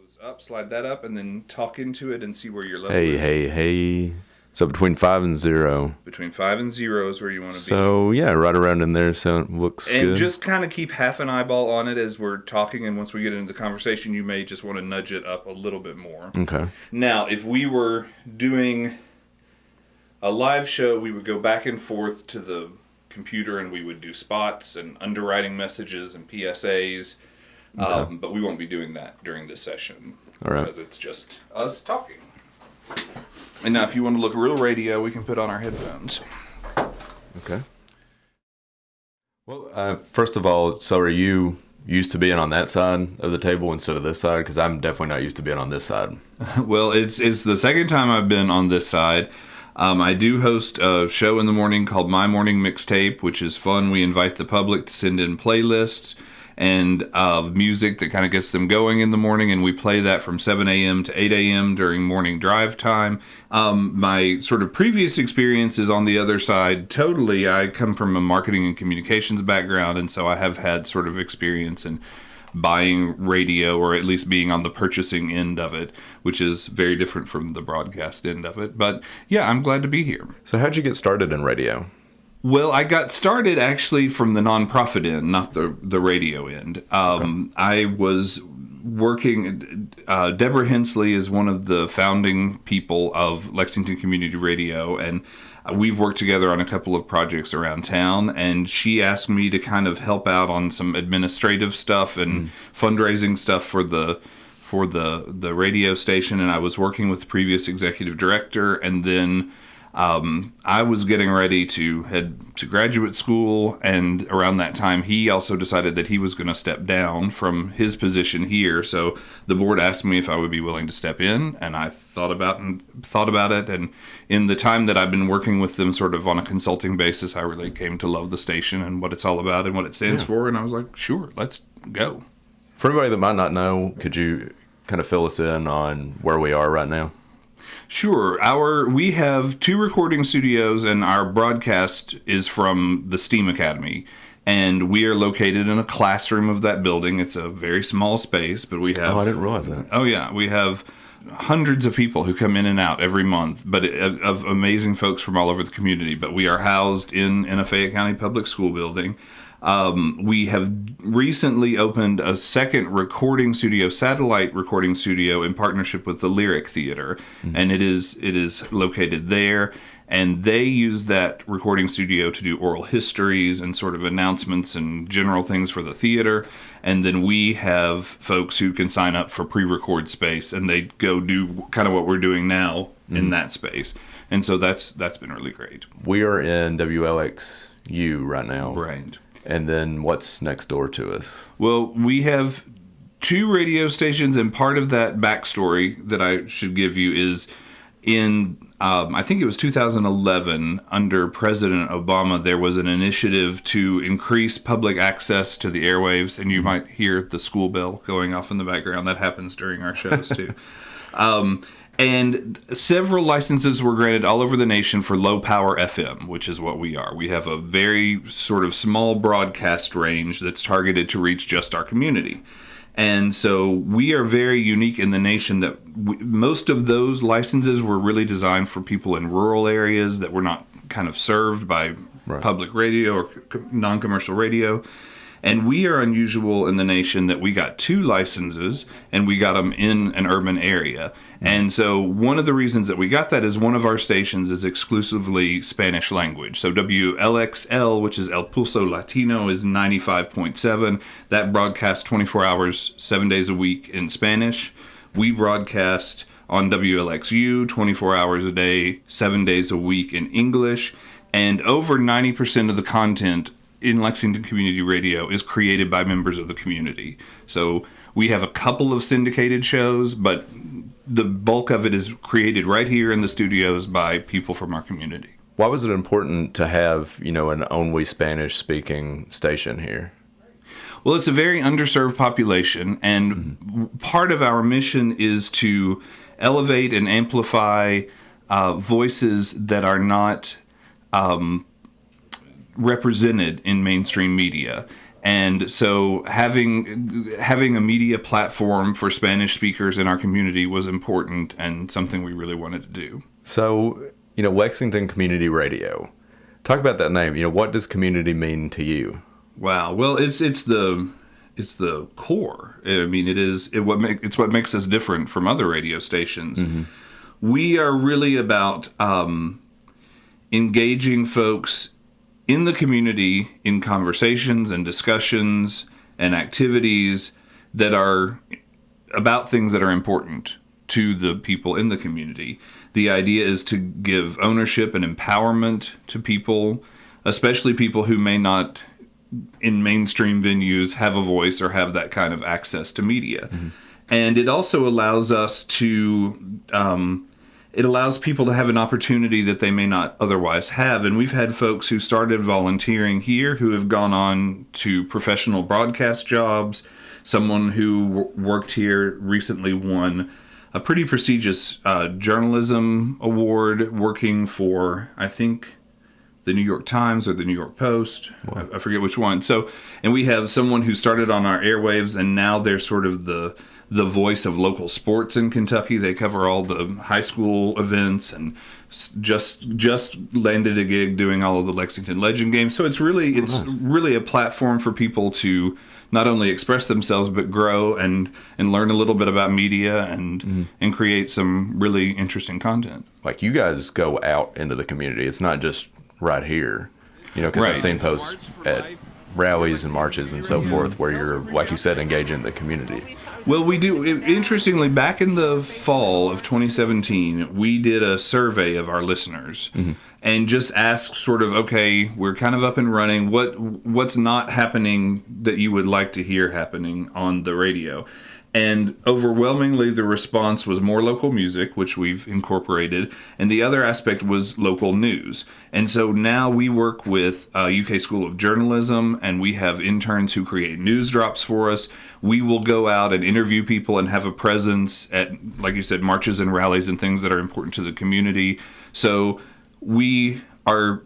those up, slide that up, and then talk into it and see where your level Hey, is. hey. So between 5 and 0. Between 5 and 0 is where you want to be. So, yeah, right around in there, so it looks good. And just kind of keep half an eyeball on it as we're talking, and once we get into the conversation, you may just want to nudge it up a little bit more. Okay. Now, if we were doing a live show, we would go back and forth to the computer, and we would do spots and underwriting messages and PSAs, Okay. but we won't be doing that during this session. All right. Because it's just us talking. And now, if you want to look real radio, we can put on our headphones. Okay. Well, first of all, so are you used to being on that side of the table instead of this side? Because I'm definitely not used to being on this side. Well, it's the second time I've been on this side. I do host a show in the morning called My Morning Mixtape, which is fun. We invite the public to send in playlists and music that kind of gets them going in the morning, and we play that from 7 a.m. to 8 a.m. during morning drive time. My sort of previous experience is on the other side totally. I come from a marketing and communications background, and so I have had sort of experience in buying radio, or at least being on the purchasing end of it, which is very different from the broadcast end of it. But yeah, I'm glad to be here. So how'd you get started in radio? Well, I got started actually from the nonprofit end, not the radio end. I was working, Deborah Hensley is one of the founding people of Lexington Community Radio, and we've worked together on a couple of projects around town, and she asked me to kind of help out on some administrative stuff and fundraising stuff for the radio station, and I was working with the previous executive director, and then I was getting ready to head to graduate school, and around that time, he also decided that he was going to step down from his position here. So the board asked me if I would be willing to step in, and I thought about it. And in the time that I've been working with them, sort of on a consulting basis, I really came to love the station and what it's all about and what it stands for. And I was like, sure, let's go. For anybody that might not know, could you kind of fill us in on where we are right now? Sure. We have 2 recording studios, and our broadcast is from the STEAM Academy. And we are located in a classroom of that building. It's a very small space, but we have... Oh, I didn't realize that. Oh, yeah. We have hundreds of people who come in and out every month, but of amazing folks from all over the community. But we are housed in a Fayette County public school building. We have recently opened a second recording studio, satellite recording studio, in partnership with the Lyric Theater, and it is located there. And they use that recording studio to do oral histories and sort of announcements and general things for the theater. And then we have folks who can sign up for pre-record space, and they go do kind of what we're doing now in that space. And so that's been really great. We are in WLXU right now. Right. And then what's next door to us? Well, we have 2 radio stations, and part of that backstory that I should give you is in, I think it was 2011, under President Obama, there was an initiative to increase public access to the airwaves, and you might hear the school bell going off in the background. That happens during our shows, too. And several licenses were granted all over the nation for low power FM, which is what we are. We have a very sort of small broadcast range that's targeted to reach just our community. And so we are very unique in the nation that most of those licenses were really designed for people in rural areas that were not kind of served by public radio or non-commercial radio. And we are unusual in the nation that we got 2 licenses, and we got them in an urban area. And so one of the reasons that we got that is one of our stations is exclusively Spanish language. So WLXL, which is El Pulso Latino, is 95.7. That broadcasts 24 hours, 7 days a week in Spanish. We broadcast on WLXU 24 hours a day, 7 days a week in English. And over 90% of the content in Lexington Community Radio is created by members of the community. So we have a couple of syndicated shows, but the bulk of it is created right here in the studios by people from our community. Why was it important to have, an only Spanish-speaking station here? Well, it's a very underserved population, and part of our mission is to elevate and amplify voices that are not represented in mainstream media. And so having a media platform for Spanish speakers in our community was important and something we really wanted to do. So, Lexington Community Radio. Talk about that name. What does community mean to you? Wow. Well, it's the core. I mean, it's what makes us different from other radio stations. Mm-hmm. We are really about engaging folks in the community in conversations and discussions and activities that are about things that are important to the people in the community. The idea is to give ownership and empowerment to people, especially people who may not, in mainstream venues, have a voice or have that kind of access to media. Mm-hmm. And it also allows us to... it allows people to have an opportunity that they may not otherwise have. And we've had folks who started volunteering here who have gone on to professional broadcast jobs. Someone who worked here recently won a pretty prestigious journalism award working for, I think, the New York Times or the New York Post. Wow. I forget which one. So, and we have someone who started on our airwaves, and now they're sort of the voice of local sports in Kentucky. They cover all the high school events and just landed a gig doing all of the Lexington Legend games. So it's really a platform for people to not only express themselves but grow and learn a little bit about media and create some really interesting content. Like, you guys go out into the community. It's not just right here, because right. I've seen posts at rallies and marches and so forth where you're, like you said, engaging the community. Well, we do. Interestingly, back in the fall of 2017, we did a survey of our listeners and just asked sort of, okay, we're kind of up and running. What's not happening that you would like to hear happening on the radio? And overwhelmingly, the response was more local music, which we've incorporated. And the other aspect was local news. And so now we work with UK School of Journalism, and we have interns who create news drops for us. We will go out and interview people and have a presence at, like you said, marches and rallies and things that are important to the community. So we are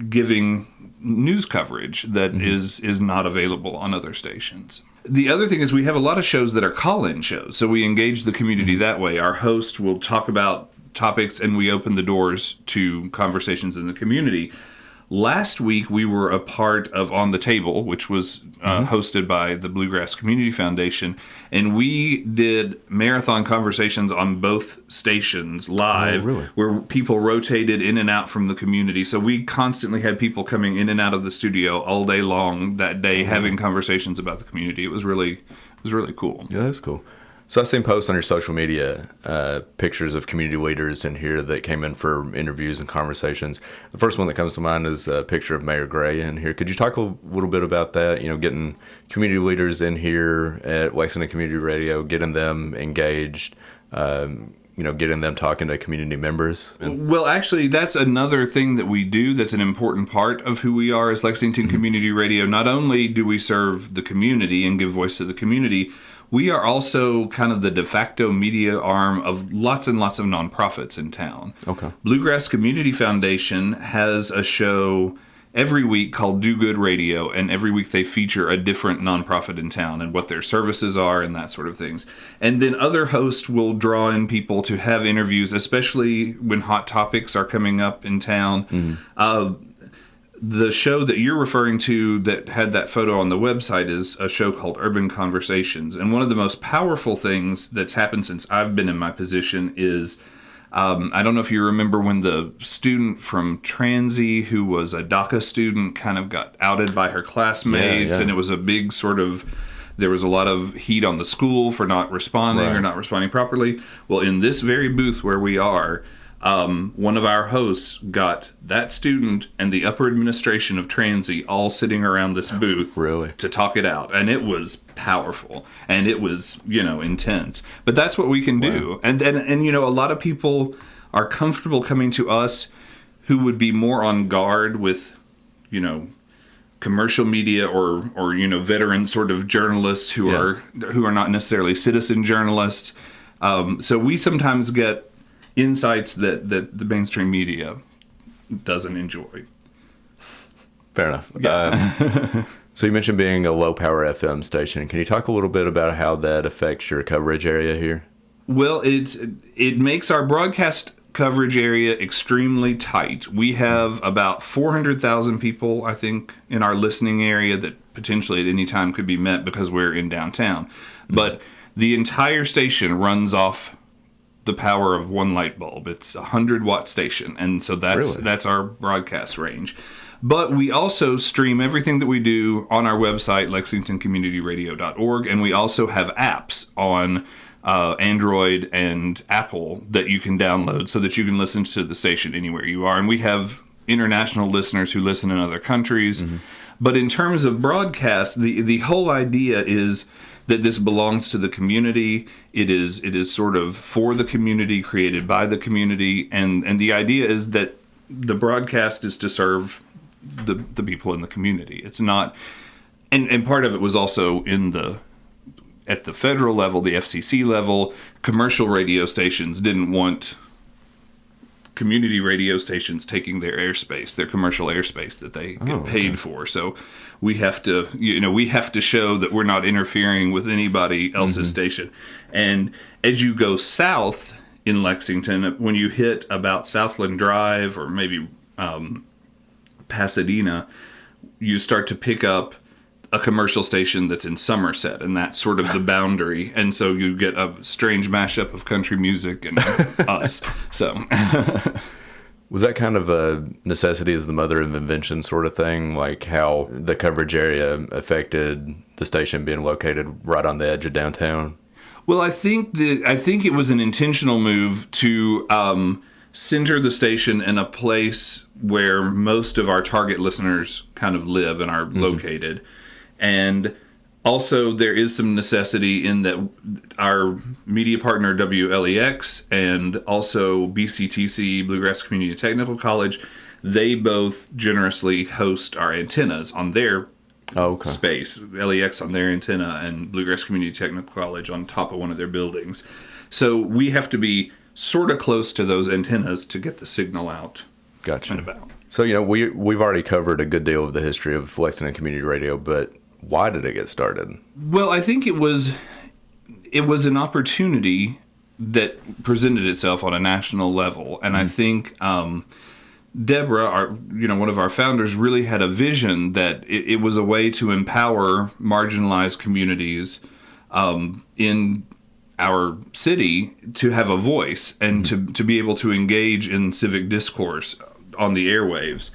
giving news coverage that is not available on other stations. The other thing is we have a lot of shows that are call-in shows, so we engage the community that way. Our host will talk about topics, and we open the doors to conversations in the community. Last week, we were a part of On the Table, which was hosted by the Bluegrass Community Foundation, and we did marathon conversations on both stations live, where people rotated in and out from the community. So we constantly had people coming in and out of the studio all day long that day, having conversations about the community. It was really cool. Yeah, that's cool. So I've seen posts on your social media, pictures of community leaders in here that came in for interviews and conversations. The first one that comes to mind is a picture of Mayor Gray in here. Could you talk a little bit about that? Getting community leaders in here at Lexington Community Radio, getting them engaged, getting them talking to community members. Well, actually, that's another thing that we do that's an important part of who we are as Lexington Community Radio. Not only do we serve the community and give voice to the community, we are also kind of the de facto media arm of lots and lots of nonprofits in town. Okay. Bluegrass Community Foundation has a show every week called Do Good Radio, and every week they feature a different nonprofit in town and what their services are and that sort of things. And then other hosts will draw in people to have interviews, especially when hot topics are coming up in town. The show that you're referring to that had that photo on the website is a show called Urban Conversations. And one of the most powerful things that's happened since I've been in my position is, I don't know if you remember when the student from Transy, who was a DACA student, kind of got outed by her classmates. And it was a big there was a lot of heat on the school for not responding or not responding properly. Well, in this very booth where we are, one of our hosts got that student and the upper administration of Transy all sitting around this booth to talk it out. And it was powerful and it was, intense. But that's what we can do. And a lot of people are comfortable coming to us who would be more on guard with, commercial media or veteran sort of journalists who are not necessarily citizen journalists. So we sometimes get insights that the mainstream media doesn't enjoy. Fair enough. Yeah. So you mentioned being a low-power FM station. Can you talk a little bit about how that affects your coverage area here? Well, it makes our broadcast coverage area extremely tight. We have about 400,000 people, I think, in our listening area that potentially at any time could be met because we're in downtown. But the entire station runs off the power of one light bulb. It's a 100-watt station, and so that's our broadcast range. But we also stream everything that we do on our website, lexingtoncommunityradio.org, and we also have apps on Android and Apple that you can download so that you can listen to the station anywhere you are. And we have international listeners who listen in other countries. Mm-hmm. But in terms of broadcast, the whole idea is that this belongs to the community. It is sort of for the community, created by the community, and the idea is that the broadcast is to serve the people in the community. It's not, and part of it was also at the federal level, the FCC level, commercial radio stations didn't want community radio stations taking their airspace, their commercial airspace that they get paid for. So we have to show that we're not interfering with anybody else's station. And as you go south in Lexington, when you hit about Southland Drive or maybe Pasadena, you start to pick up a commercial station that's in Somerset, and that's sort of the boundary. And so you get a strange mashup of country music and us. So was that kind of a necessity is the mother of invention sort of thing, like how the coverage area affected the station being located right on the edge of downtown? Well, I think it was an intentional move to center the station in a place where most of our target listeners kind of live and are located. And also there is some necessity in that our media partner WLEX and also BCTC, Bluegrass Community Technical College, they both generously host our antennas on their space. LEX on their antenna and Bluegrass Community Technical College on top of one of their buildings. So we have to be sort of close to those antennas to get the signal out. Gotcha. And about. So, we've already covered a good deal of the history of Lexington Community Radio, but why did it get started? Well, I think it was an opportunity that presented itself on a national level. And I think Deborah, one of our founders, really had a vision that it was a way to empower marginalized communities in our city to have a voice and to be able to engage in civic discourse on the airwaves.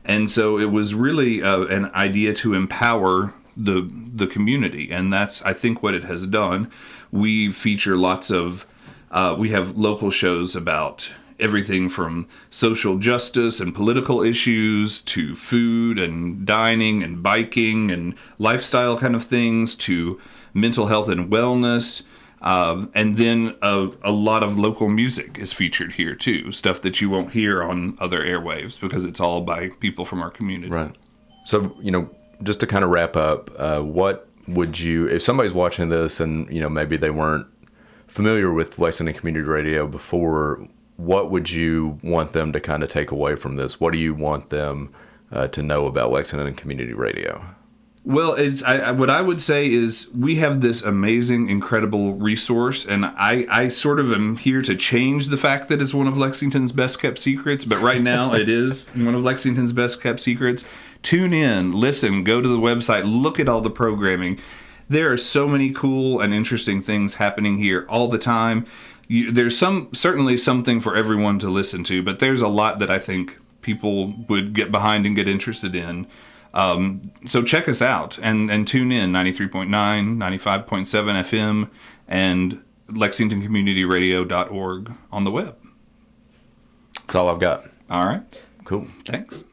And so it was really an idea to empower the community, and that's, I think, what it has done. We feature lots of we have local shows about everything from social justice and political issues to food and dining and biking and lifestyle kind of things to mental health and wellness. And then a lot of local music is featured here too, stuff that you won't hear on other airwaves because it's all by people from our community. Right. So, just to kind of wrap up, what would you, if somebody's watching this and, maybe they weren't familiar with Lexington Community Radio before, what would you want them to kind of take away from this? What do you want them to know about Lexington Community Radio? Well, what I would say is we have this amazing, incredible resource, and I sort of am here to change the fact that it's one of Lexington's best-kept secrets, but right now it is one of Lexington's best-kept secrets. Tune in, listen, go to the website, look at all the programming. There are so many cool and interesting things happening here all the time. There's certainly something for everyone to listen to, but there's a lot that I think people would get behind and get interested in. So check us out and tune in 93.9, 95.7 FM and lexingtoncommunityradio.org on the web. That's all I've got. All right. Cool. Thanks.